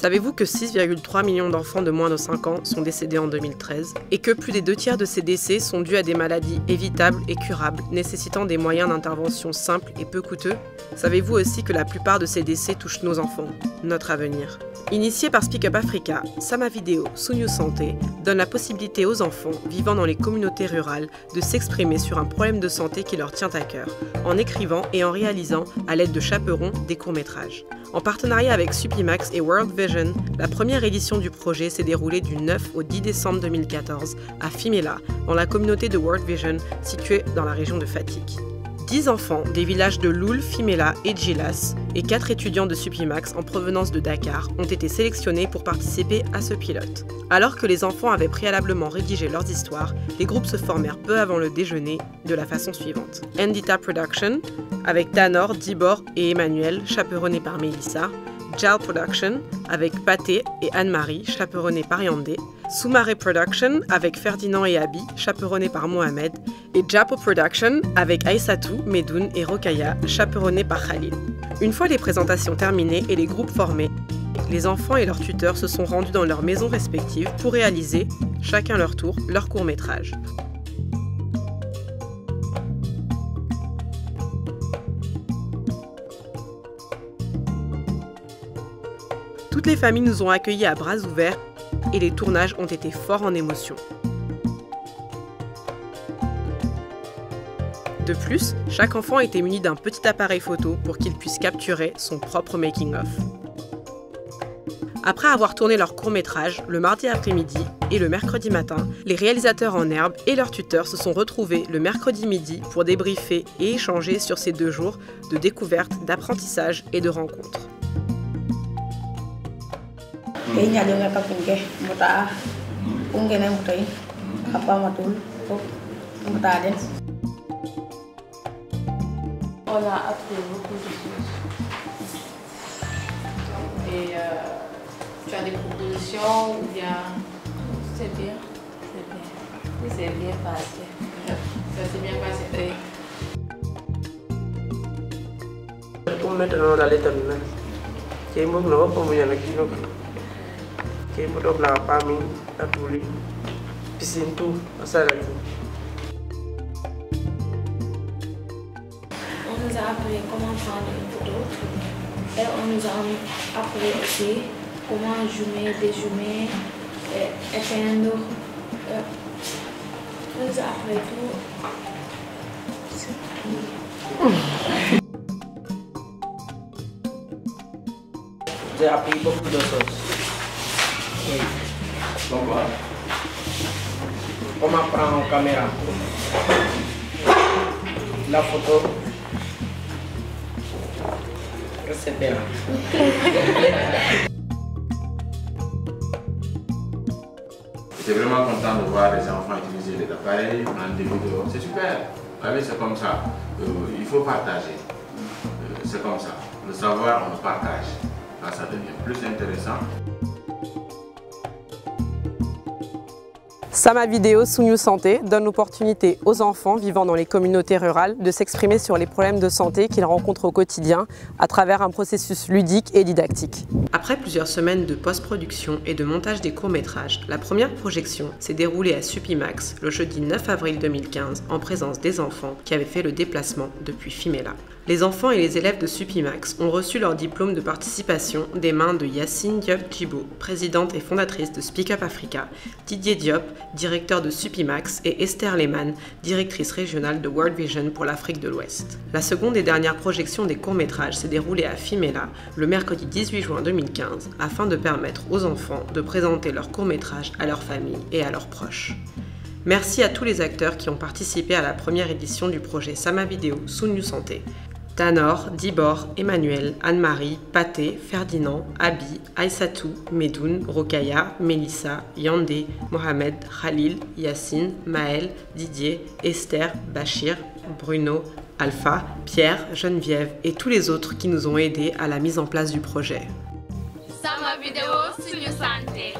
Savez-vous que 6,3 millions d'enfants de moins de 5 ans sont décédés en 2013 et que plus des 2/3 de ces décès sont dus à des maladies évitables et curables nécessitant des moyens d'intervention simples et peu coûteux? Savez-vous aussi que la plupart de ces décès touchent nos enfants, notre avenir? Initié par Speak Up Africa, Sama Video Sunyu Santé donne la possibilité aux enfants vivant dans les communautés rurales de s'exprimer sur un problème de santé qui leur tient à cœur, en écrivant et en réalisant, à l'aide de chaperons, des courts-métrages. En partenariat avec Supimax et World Vision, la première édition du projet s'est déroulée du 9 au 10 décembre 2014 à Fimela, dans la communauté de World Vision située dans la région de Fatick. 10 enfants des villages de Loul, Fimela et Djilas et 4 étudiants de Supimax en provenance de Dakar ont été sélectionnés pour participer à ce pilote. Alors que les enfants avaient préalablement rédigé leurs histoires, les groupes se formèrent peu avant le déjeuner de la façon suivante. Endita Production, avec Tanor, Dibor et Emmanuel, chaperonnés par Mélissa. Jal Production, avec Pathé et Anne-Marie, chaperonnés par Yandé. Soumaré Production, avec Ferdinand et Abi, chaperonnés par Mohamed. Et Japo Production, avec Aïssatou, Medoun et Rokaya, chaperonnés par Khalil. Une fois les présentations terminées et les groupes formés, les enfants et leurs tuteurs se sont rendus dans leurs maisons respectives pour réaliser, chacun leur tour, leur court-métrage. Toutes les familles nous ont accueillis à bras ouverts et les tournages ont été forts en émotion. De plus, chaque enfant a été muni d'un petit appareil photo pour qu'il puisse capturer son propre making-of. Après avoir tourné leur court-métrage le mardi après-midi et le mercredi matin, les réalisateurs en herbe et leurs tuteurs se sont retrouvés le mercredi midi pour débriefer et échanger sur ces 2 jours de découverte, d'apprentissage et de rencontres. On a appris beaucoup de choses. Et tu as des propositions ou bien... C'est bien, c'est bien. Oui, c'est bien passé. Ça s'est bien passé. Pour mettre dans la lettre, c'est un peu de temps pour la famille, à tous les piscines, tout, ça. On nous a appris comment prendre une photo et on nous a appris aussi comment zoomer, dézoomer, éteindre. On nous a appris tout. J'ai appris beaucoup de choses. Oui. Pourquoi? Comment prendre en caméra la photo, etc. J'étais vraiment content de voir les enfants utiliser les appareils, prendre des vidéos. C'est super. Vous savez, c'est comme ça. Il faut partager. C'est comme ça. Le savoir, on le partage. Là, ça devient plus intéressant. Sama Video Sunyu Santé donne l'opportunité aux enfants vivant dans les communautés rurales de s'exprimer sur les problèmes de santé qu'ils rencontrent au quotidien à travers un processus ludique et didactique. Après plusieurs semaines de post-production et de montage des courts-métrages, la première projection s'est déroulée à Supimax le jeudi 9 avril 2015 en présence des enfants qui avaient fait le déplacement depuis Fimela. Les enfants et les élèves de Supimax ont reçu leur diplôme de participation des mains de Yacine Diop Djibo, présidente et fondatrice de Speak Up Africa, Didier Diop, directeur de Supimax, et Esther Lehmann, directrice régionale de World Vision pour l'Afrique de l'Ouest. La seconde et dernière projection des courts-métrages s'est déroulée à Fimela le mercredi 18 juin 2015 afin de permettre aux enfants de présenter leurs courts-métrages à leurs familles et à leurs proches. Merci à tous les acteurs qui ont participé à la première édition du projet Sama Video Sunyu Santé. Tanor, Dibor, Emmanuel, Anne-Marie, Pathé, Ferdinand, Abi, Aïssatou, Medoun, Rokaya, Mélissa, Yandé, Mohamed, Khalil, Yacine, Maël, Didier, Esther, Bachir, Bruno, Alpha, Pierre, Geneviève et tous les autres qui nous ont aidés à la mise en place du projet. Sama Video Sunyu Santé.